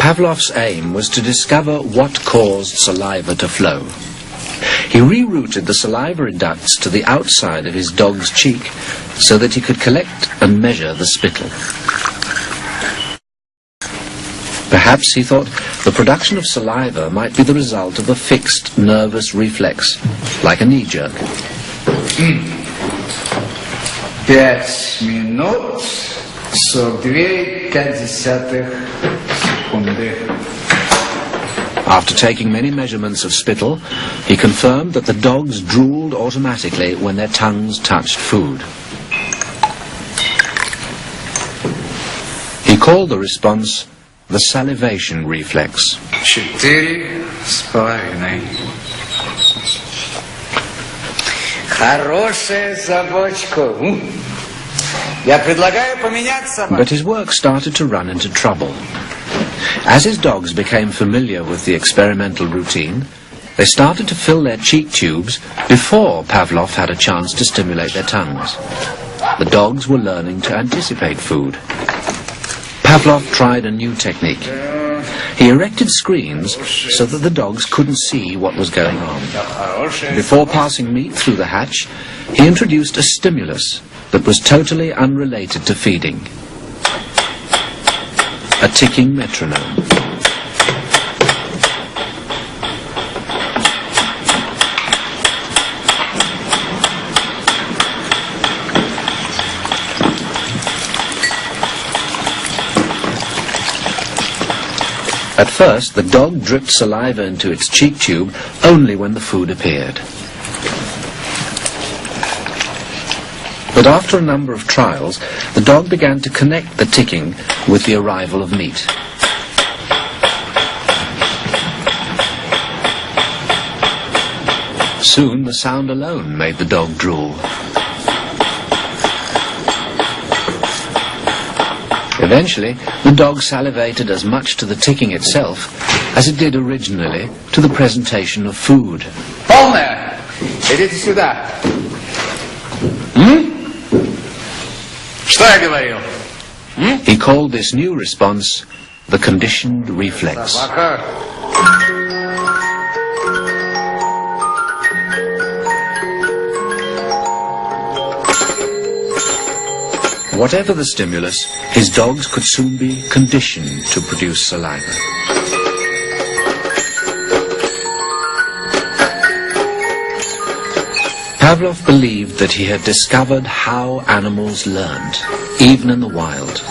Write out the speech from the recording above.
Pavlov's aim was to discover what caused saliva to flow. He rerouted the salivary ducts to the outside of his dog's cheek so that he could collect and measure the spittle. Perhaps, he thought, the production of saliva might be the result of a fixed nervous reflex, like a knee jerk. 5 минут 42,5 секунды. After taking many measurements of spittle, he confirmed that the dogs drooled automatically when their tongues touched food. He called the response the salivation reflex. 4,5. Хорошая собачка. Я предлагаю поменять собаку. But his work started to run into trouble. As his dogs became familiar with the experimental routine, they started to fill their cheek tubes before Pavlov had a chance to stimulate their tongues. The dogs were learning to anticipate food. Pavlov tried a new technique. He erected screens so that the dogs couldn't see what was going on. Before passing meat through the hatch, he introduced a stimulus that was totally unrelated to feeding. A ticking metronome. At first, the dog dripped saliva into its cheek tube only when the food appeared. But after a number of trials, the dog began to connect the ticking with the arrival of meat. Soon, the sound alone made the dog drool. Eventually, the dog salivated as much to the ticking itself as it did originally to the presentation of food. Полная! Идите сюда. Что я говорил? He called this new response the conditioned reflex. Собака. Whatever the stimulus, his dogs could soon be conditioned to produce saliva. Pavlov believed that he had discovered how animals learned, even in the wild.